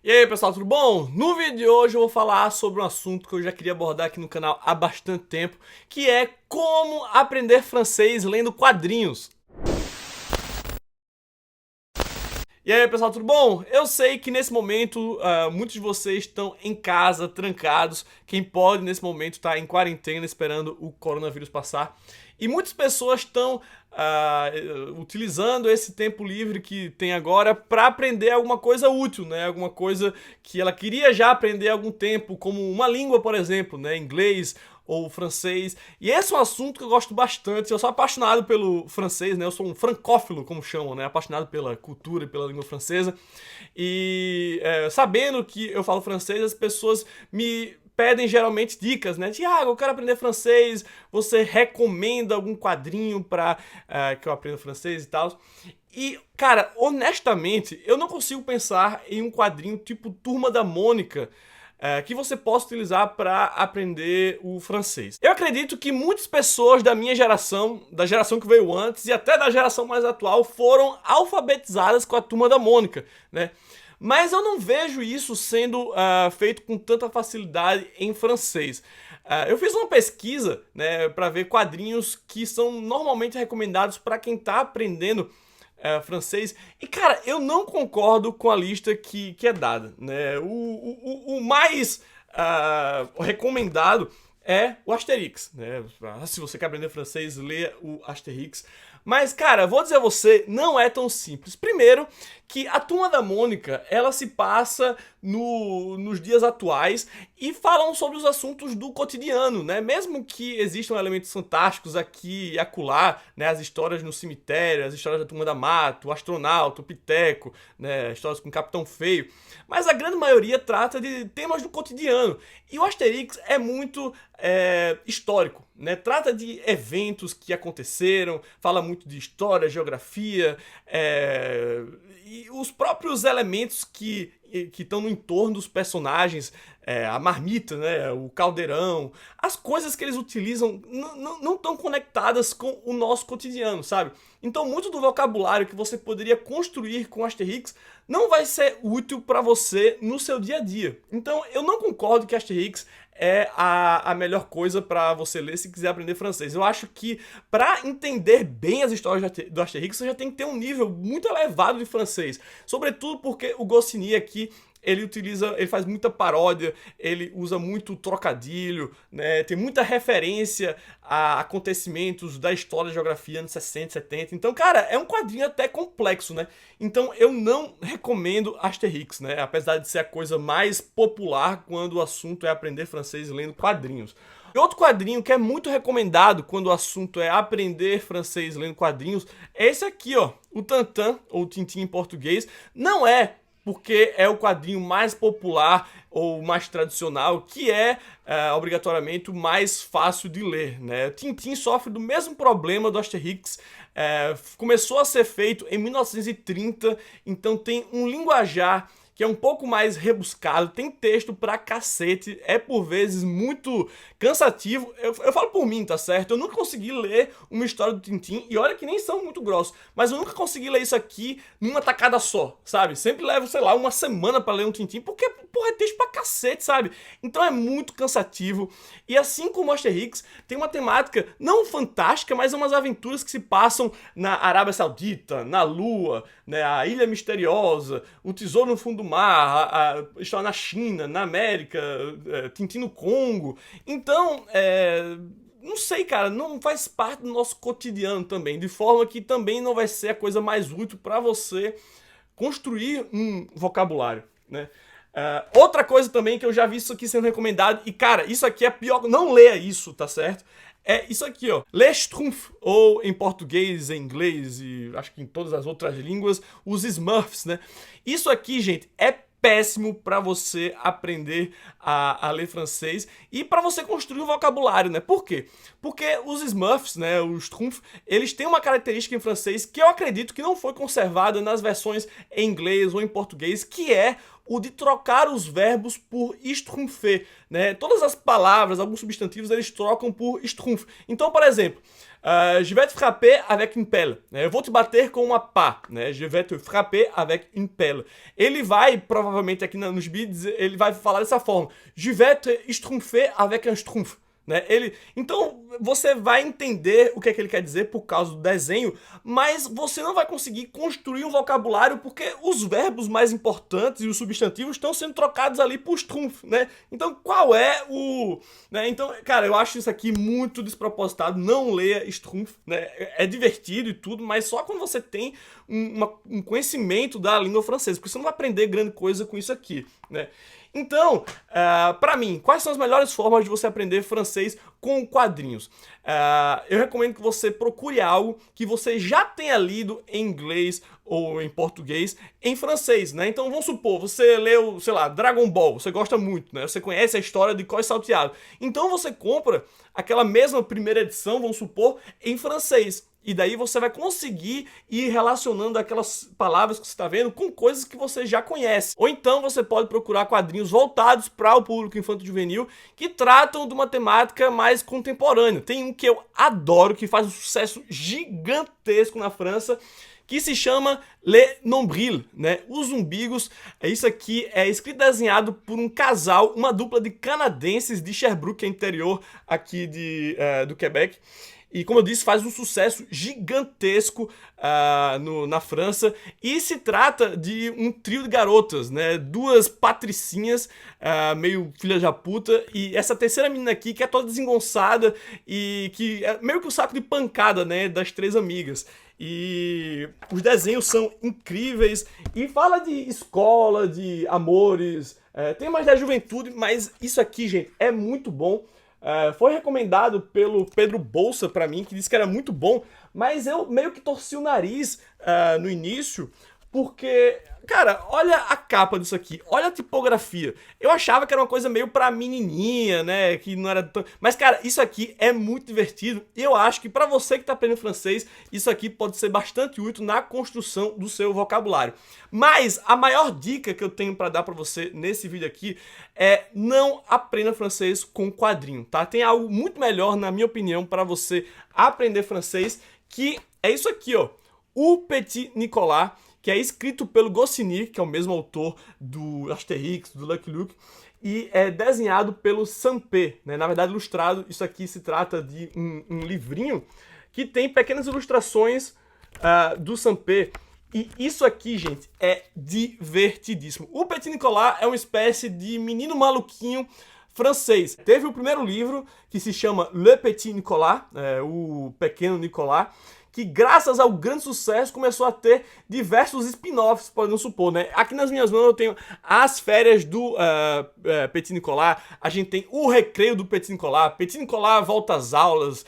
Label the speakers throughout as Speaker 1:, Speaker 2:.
Speaker 1: E aí pessoal, tudo bom? No vídeo de hoje eu vou falar sobre um assunto que eu já queria abordar aqui no canal há bastante tempo, que é como aprender francês lendo quadrinhos. E aí pessoal, tudo bom? Eu sei que nesse momento muitos de vocês estão em casa, trancados. Quem pode nesse momento está em quarentena esperando o coronavírus passar. E muitas pessoas estão utilizando esse tempo livre que tem agora para aprender alguma coisa útil, né? Alguma coisa que ela queria já aprender há algum tempo, como uma língua, por exemplo, né? Inglês ou francês. E esse é um assunto que eu gosto bastante. Eu sou apaixonado pelo francês, né? Eu sou um francófilo, como chamam, né? Apaixonado pela cultura e pela língua francesa. E sabendo que eu falo francês, as pessoas me pedem geralmente dicas, né? Tiago, eu quero aprender francês, você recomenda algum quadrinho pra que eu aprenda francês e tal? E, cara, honestamente, eu não consigo pensar em um quadrinho tipo Turma da Mônica que você possa utilizar para aprender o francês. Eu acredito que muitas pessoas da minha geração, da geração que veio antes e até da geração mais atual, foram alfabetizadas com a Turma da Mônica, né? Mas eu não vejo isso sendo feito com tanta facilidade em francês. Eu fiz uma pesquisa, né, para ver quadrinhos que são normalmente recomendados para quem está aprendendo francês. E, cara, eu não concordo com a lista que é dada, né? O mais recomendado é o Asterix, né? Se você quer aprender francês, lê o Asterix. Mas, cara, vou dizer a você, não é tão simples. Primeiro, que a Turma da Mônica, ela se passa nos dias atuais e falam sobre os assuntos do cotidiano, né? Mesmo que existam elementos fantásticos aqui e acolá, né? As histórias no cemitério, as histórias da Turma da Mata, o astronauta, o Piteco, né? Histórias com o Capitão Feio. Mas a grande maioria trata de temas do cotidiano. E o Asterix é muito histórico, né? Trata de eventos que aconteceram, fala muito de história, geografia, e os próprios elementos que estão no entorno dos personagens, a marmita, né, o caldeirão, as coisas que eles utilizam não estão conectadas com o nosso cotidiano, sabe? Então muito do vocabulário que você poderia construir com Asterix não vai ser útil para você no seu dia a dia. Então eu não concordo que Asterix é a melhor coisa para você ler se quiser aprender francês. Eu acho que para entender bem as histórias do Asterix, você já tem que ter um nível muito elevado de francês. Sobretudo porque o Goscinny aqui, ele faz muita paródia, ele usa muito trocadilho, né? Tem muita referência a acontecimentos da história da geografia anos 60, 70. Então, cara, é um quadrinho até complexo, né? Então, eu não recomendo Asterix, né? Apesar de ser a coisa mais popular quando o assunto é aprender francês lendo quadrinhos. E outro quadrinho que é muito recomendado quando o assunto é aprender francês lendo quadrinhos é esse aqui, ó, o Tantan, ou Tintin em português. Não é porque é o quadrinho mais popular ou mais tradicional, que é obrigatoriamente o mais fácil de ler, né? Tintin sofre do mesmo problema do Asterix. Começou a ser feito em 1930, então tem um linguajar que é um pouco mais rebuscado, tem texto pra cacete, é por vezes muito cansativo. Eu falo por mim, tá certo? Eu nunca consegui ler uma história do Tintin, e olha que nem são muito grossos, mas eu nunca consegui ler isso aqui numa tacada só, sabe? Sempre levo, sei lá, uma semana pra ler um Tintin, porque, porra, é texto pra cacete, sabe? Então é muito cansativo. E assim como o Asterix, tem uma temática não fantástica, mas é umas aventuras que se passam na Arábia Saudita, na Lua, né? A Ilha Misteriosa, o Tesouro no Fundo do Mar, a história na China, na América, Tintin no Congo. Então, não sei, cara, não faz parte do nosso cotidiano também, de forma que também não vai ser a coisa mais útil para você construir um vocabulário, né? Outra coisa também que eu já vi isso aqui sendo recomendado, e cara, isso aqui é pior, não leia isso, tá certo? É isso aqui, ó, Les Schtroumpfs, ou em português, em inglês e acho que em todas as outras línguas, os Smurfs, né? Isso aqui, gente, é péssimo para você aprender a ler francês e para você construir um vocabulário, né? Por quê? Porque os Smurfs, né, os Schtroumpfs, eles têm uma característica em francês que eu acredito que não foi conservada nas versões em inglês ou em português, que é o de trocar os verbos por schtroumpfer, né? Todas as palavras, alguns substantivos, eles trocam por schtroumpf. Então, por exemplo, Je vais te frapper avec une pelle. Né? Eu vou te bater com uma pá. Né? Je vais te frapper avec une pelle. Ele vai, provavelmente aqui nos beats, ele vai falar dessa forma. Je vais te schtroumpfer avec un schtroumpf. Né? Então você vai entender o que é que ele quer dizer por causa do desenho, mas você não vai conseguir construir um vocabulário porque os verbos mais importantes e os substantivos estão sendo trocados ali por schtroumpf, né? Então qual é o... Né? Então, cara, eu acho isso aqui muito despropositado, não leia schtroumpf, né? É divertido e tudo, mas só quando você tem um conhecimento da língua francesa, porque você não vai aprender grande coisa com isso aqui, né? Então, pra mim, quais são as melhores formas de você aprender francês com quadrinhos? Eu recomendo que você procure algo que você já tenha lido em inglês ou em português em francês, né? Então, vamos supor, você leu, sei lá, Dragon Ball, você gosta muito, né? Você conhece a história de Cós Salteado. Então, você compra aquela mesma primeira edição, vamos supor, em francês. E daí você vai conseguir ir relacionando aquelas palavras que você está vendo com coisas que você já conhece. Ou então você pode procurar quadrinhos voltados para o público infanto-juvenil que tratam de uma temática mais contemporânea. Tem um que eu adoro, que faz um sucesso gigantesco na França, que se chama Le Nombril, né? Os Umbigos. Isso aqui é escrito e desenhado por um casal, uma dupla de canadenses de Sherbrooke, que é interior aqui do Quebec. E como eu disse, faz um sucesso gigantesco na França. E se trata de um trio de garotas, né? Duas patricinhas, meio filha da puta. E essa terceira menina aqui, que é toda desengonçada e que é meio que o saco de pancada, né? Das três amigas. E os desenhos são incríveis. E fala de escola, de amores, tem mais da juventude, mas isso aqui, gente, é muito bom. Foi recomendado pelo Pedro Bolsa pra mim, que disse que era muito bom, mas eu meio que torci o nariz no início, porque, cara, olha a capa disso aqui, olha a tipografia. Eu achava que era uma coisa meio pra menininha, né, que não era tão... Mas, cara, isso aqui é muito divertido e eu acho que pra você que tá aprendendo francês, isso aqui pode ser bastante útil na construção do seu vocabulário. Mas a maior dica que eu tenho pra dar pra você nesse vídeo aqui é não aprenda francês com quadrinho, tá? Tem algo muito melhor, na minha opinião, pra você aprender francês, que é isso aqui, ó, o Petit Nicolas, que é escrito pelo Goscinny, que é o mesmo autor do Asterix, do Lucky Luke, e é desenhado pelo Sampé, né? Na verdade, ilustrado, isso aqui se trata de um livrinho que tem pequenas ilustrações do Sampé. E isso aqui, gente, é divertidíssimo. O Petit Nicolas é uma espécie de menino maluquinho francês. Teve o primeiro livro, que se chama Le Petit Nicolas, o Pequeno Nicolas, que graças ao grande sucesso começou a ter diversos spin-offs, podemos supor, né? Aqui nas minhas mãos eu tenho as férias do Petit Nicolas, a gente tem o recreio do Petit Nicolas volta às aulas,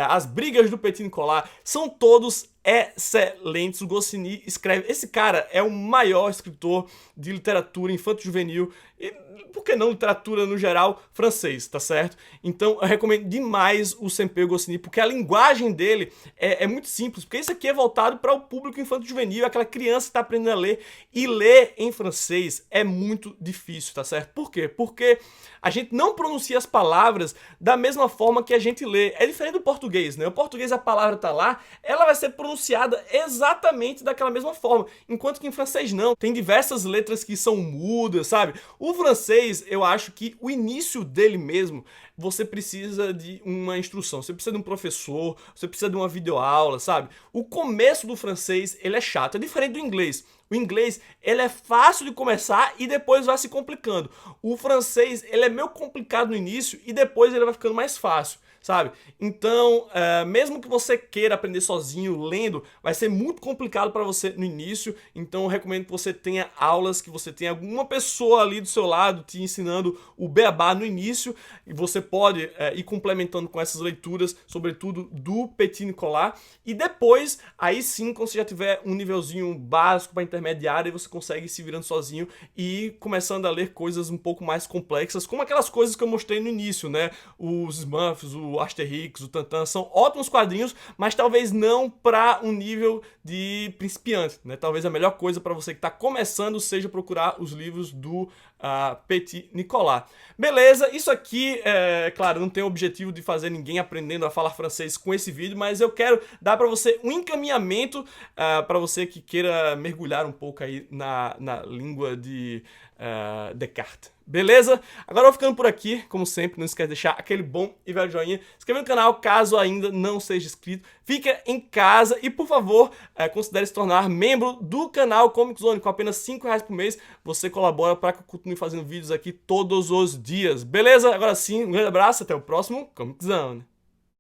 Speaker 1: as brigas do Petit Nicolas, são todos excelentes. O Goscinny escreve... Esse cara é o maior escritor de literatura infanto-juvenil e, por que não, literatura no geral, francês, tá certo? Então eu recomendo demais o Sampé Goscinny, porque a linguagem dele é muito simples, porque isso aqui é voltado para o público infanto-juvenil, aquela criança que está aprendendo a ler, e ler em francês é muito difícil, tá certo? Por quê? Porque a gente não pronuncia as palavras da mesma forma que a gente lê. É diferente do português, né? O português, a palavra tá lá, ela vai ser pronunciada exatamente daquela mesma forma, enquanto que em francês não. Tem diversas letras que são mudas, sabe? O francês, eu acho que o início dele mesmo, você precisa de uma instrução, você precisa de um professor, você precisa de uma videoaula, sabe? O começo do francês, ele é chato, é diferente do inglês. O inglês, ele é fácil de começar e depois vai se complicando. O francês, ele é meio complicado no início e depois ele vai ficando mais fácil, sabe? Então, mesmo que você queira aprender sozinho, lendo, vai ser muito complicado para você no início. Então, eu recomendo que você tenha aulas, que você tenha alguma pessoa ali do seu lado te ensinando o beabá no início. E você pode ir complementando com essas leituras, sobretudo do Petit Nicolas. E depois, aí sim, quando você já tiver um nívelzinho básico para intermediário, você consegue ir se virando sozinho e ir começando a ler coisas um pouco mais complexas, como aquelas coisas que eu mostrei no início, né? Os Smurfs, o Asterix, o Tantan, são ótimos quadrinhos, mas talvez não para um nível de principiante, né? Talvez a melhor coisa para você que está começando seja procurar os livros do Petit Nicolas. Beleza, isso aqui, claro, não tem o objetivo de fazer ninguém aprendendo a falar francês com esse vídeo, mas eu quero dar para você um encaminhamento para você que queira mergulhar um pouco aí na língua de Descartes. Beleza? Agora eu vou ficando por aqui, como sempre, não esquece de deixar aquele bom e velho joinha, se inscrever no canal caso ainda não seja inscrito, fica em casa e, por favor, considere se tornar membro do canal Comic Zone. Com apenas R$5 por mês, você colabora para que eu continue fazendo vídeos aqui todos os dias. Beleza? Agora sim, um grande abraço, até o próximo Comic Zone.